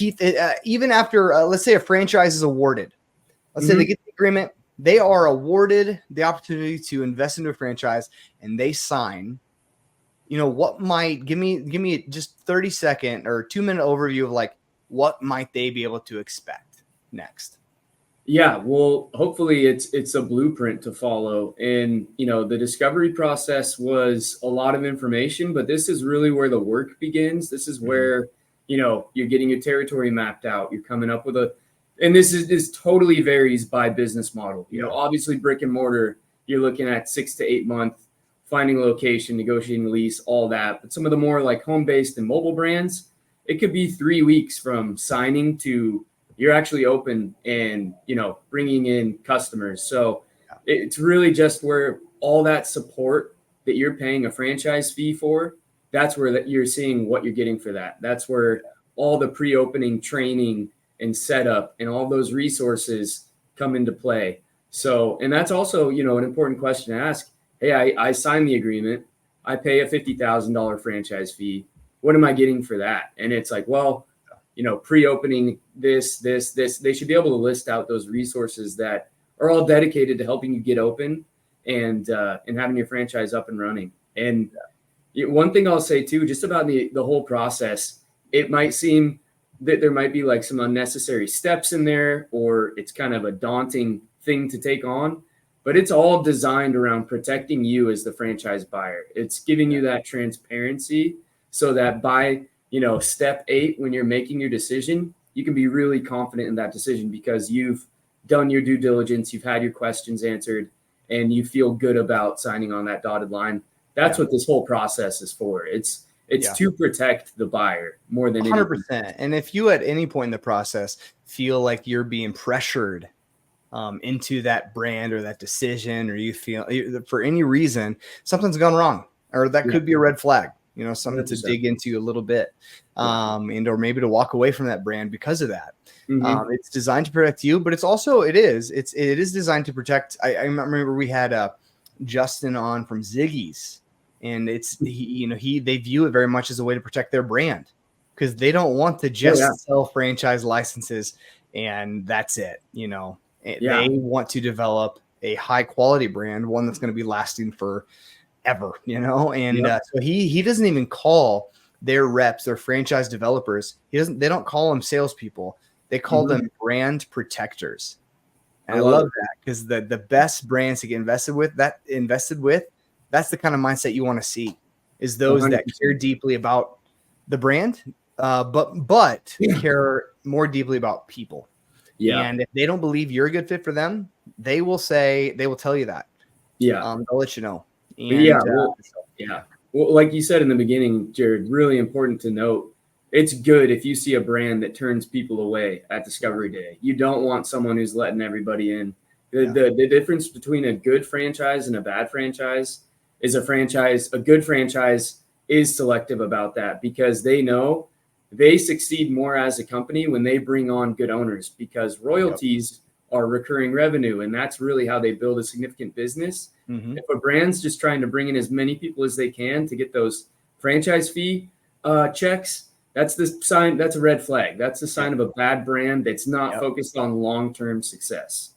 teeth, even after, let's say a franchise is awarded, let's say they get the agreement, they are awarded the opportunity to invest into a franchise and they sign, what might give me just 30-second or 2-minute overview of like, what might they be able to expect next? Yeah, well, hopefully it's a blueprint to follow. And, the discovery process was a lot of information, but this is really where the work begins. This is where, you're getting your territory mapped out. You're coming up with and this totally varies by business model. Obviously brick and mortar, you're looking at 6 to 8 months, finding a location, negotiating the lease, all that. But some of the more like home-based and mobile brands, it could be 3 weeks from signing to you're actually open and, bringing in customers. So it's really just where all that support that you're paying a franchise fee for, that's where that you're seeing what you're getting for that. That's where all the pre-opening training and setup and all those resources come into play. So, and that's also, an important question to ask. Hey, I signed the agreement. I pay a $50,000 franchise fee. What am I getting for that? And it's like, well, pre-opening this, they should be able to list out those resources that are all dedicated to helping you get open and having your franchise up and running. And one thing I'll say too, just about the whole process, it might seem that there might be like some unnecessary steps in there, or it's kind of a daunting thing to take on, but it's all designed around protecting you as the franchise buyer. It's giving you that transparency so that by step 8, when you're making your decision, you can be really confident in that decision because you've done your due diligence, you've had your questions answered, and you feel good about signing on that dotted line. That's what this whole process is for. It's to protect the buyer more than 100%. And if you at any point in the process feel like you're being pressured into that brand or that decision, or you feel for any reason something's gone wrong, or that could be a red flag, something 100%. To dig into a little bit, and or maybe to walk away from that brand because of that. It's designed to protect you, but it is designed to protect. I remember we had Justin on from Ziggy's, and they view it very much as a way to protect their brand because they don't want to just sell franchise licenses and that's it. They want to develop a high quality brand, one that's going to be lasting forever, and so he doesn't even call their reps, their franchise developers. They don't call them salespeople. They call them brand protectors. And I love that because the best brands to get invested with, that's the kind of mindset you want to see, is those 100%. That care deeply about the brand, but care more deeply about people. Yeah. And if they don't believe you're a good fit for them, they will tell you that. Yeah. They'll let you know. And, Well, like you said in the beginning, Jared, really important to note, it's good if you see a brand that turns people away at Discovery Day. You don't want someone who's letting everybody in. The difference between a good franchise and a bad franchise is a good franchise is selective about that because they know they succeed more as a company when they bring on good owners because royalties are recurring revenue, and that's really how they build a significant business. If a brand's just trying to bring in as many people as they can to get those franchise fee checks, that's the sign. That's a red flag. That's the sign of a bad brand that's not focused on long-term success.